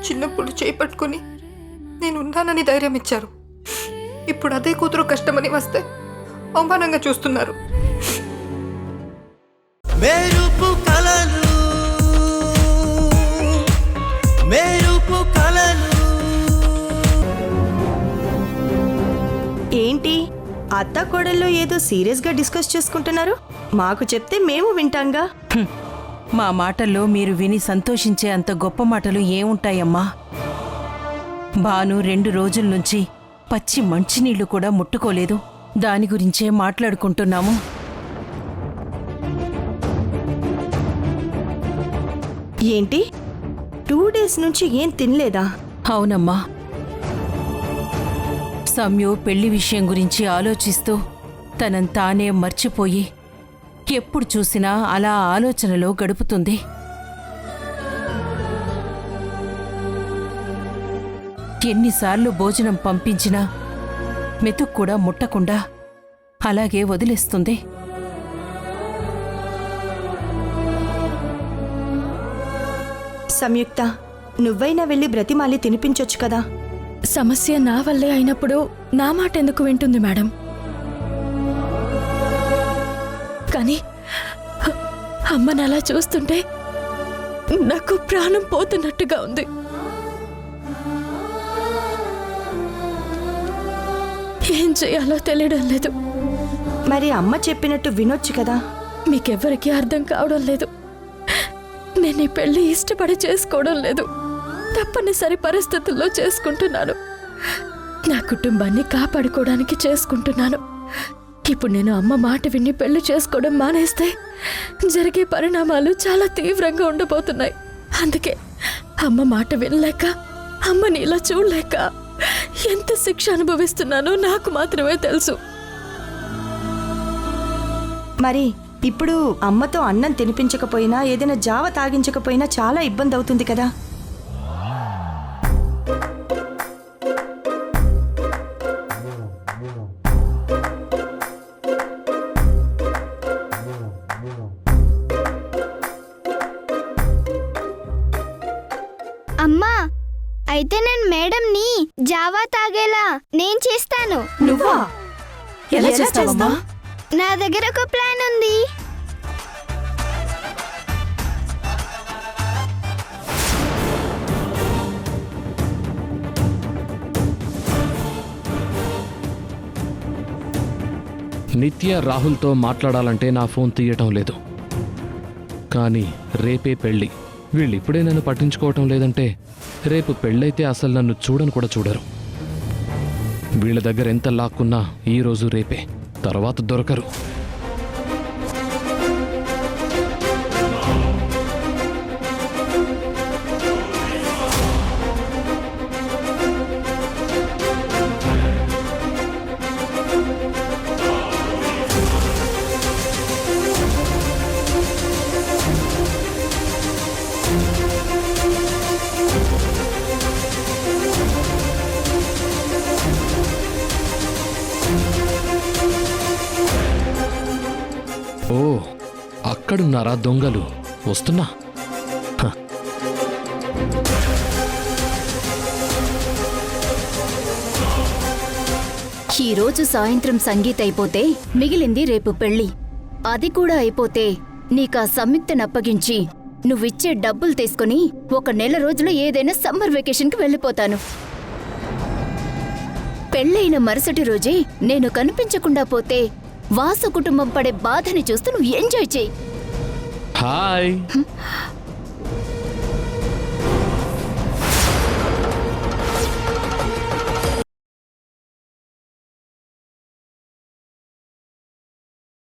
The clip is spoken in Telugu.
చిన్నప్పుడు చేపట్టుకుని నేను ఉన్నానని ధైర్యం ఇచ్చారు. ఇప్పుడు అదే కూతురు కష్టమని వస్తే అవమానంగా చూస్తున్నారు. మెరుపు కలలు మెరుపు కలలు. ఏంటి అత్త కోడళ్ళు ఏదో సీరియస్గా డిస్కస్ చేసుకుంటున్నారు? మాకు చెప్తే మేము వింటాంగా. మా మాటల్లో మీరు విని సంతోషించే అంత గొప్ప మాటలు ఏముంటాయమ్మా? బాను 2 రోజుల నుంచి పచ్చి మంచినీళ్లు కూడా ముట్టుకోలేదు. దాని గురించే మాట్లాడుకుంటున్నాము. ఏంటి 2 డేస్ నుంచి ఏం తినలేదా? అవునమ్మా. సమ్యు పెళ్లి విషయం గురించి ఆలోచిస్తూ తనంతానే మర్చిపోయి ఎప్పుడు చూసినా అలా ఆలోచనలో గడుపుతుంది. ఎన్నిసార్లు భోజనం పంపించినా మెతుకు కూడా ముట్టకుండా అలాగే వదిలేస్తుంది. సంయుక్త, నువ్వైనా వెళ్ళి బ్రతిమాలి తినిపించొచ్చు కదా. సమస్య నా వల్లే అయినప్పుడు నా మాట ఎందుకు వింటుంది మేడం? కానీ అమ్మని అలా చూస్తుంటే నాకు ప్రాణం పోతున్నట్టుగా ఉంది. ఏం చేయాలో తెలియడం లేదు. మరి అమ్మ చెప్పినట్టు వినొచ్చు కదా. మీకెవ్వరికీ అర్థం కావడం లేదు. నేను ఈ పెళ్లి ఇష్టపడి చేసుకోవడం లేదు, తప్పనిసరి పరిస్థితుల్లో చేసుకుంటున్నాను. నా కుటుంబాన్ని కాపాడుకోవడానికి చేసుకుంటున్నాను. ఇప్పుడు నేను అమ్మ మాట విని పెళ్లి చేసుకోవడం మానేస్తే జరిగే పరిణామాలు చాలా తీవ్రంగా ఉండబోతున్నాయి. అందుకే అమ్మ మాట వినలేక, అమ్మని ఇలా చూడలేక ఎంత శిక్ష అనుభవిస్తున్నానో నాకు మాత్రమే తెలుసు. మరి ఇప్పుడు అమ్మతో అన్నం తినిపించకపోయినా, ఏదైనా జావ తాగించకపోయినా చాలా ఇబ్బంది అవుతుంది కదా. అమ్మా, అయితే నేను మేడంని జావా తాగేలా నేను చేస్తాను. నువ్వా? ఎలా చేస్తావమ్మా? నా దగ్గర ఒక ప్లాన్ ఉంది. నిత్య రాహుల్తో మాట్లాడాలంటే నా ఫోన్ తీయటం లేదు. కానీ రేపే పెళ్ళి. వీళ్ళిప్పుడే నన్ను పట్టించుకోవటం లేదంటే రేపు పెళ్ళైతే అసలు నన్ను చూడను కూడా చూడరు. వీళ్ళ దగ్గర ఎంత లాక్కున్నా ఈరోజు రేపే, తర్వాత దొరకరు. ఓ, అక్కడున్నారా దొంగలు? వస్తున్నా. ఈరోజు సాయంత్రం సంగీత్ అయిపోతే మిగిలింది రేపు పెళ్లి. అది కూడా అయిపోతే నీకా సంయుక్తనప్పగించి నువ్విచ్చే డబ్బులు తీసుకుని 1 నెల రోజులు ఏదైనా సమ్మర్ వెకేషన్కి వెళ్ళిపోతాను. పెళ్ళైన మరుసటి రోజే నేను కనిపించకుండా పోతే వాసు కుటుంబం పడే బాధని చూస్తూ నువ్వు ఎంజాయ్ చేయి. హాయ్.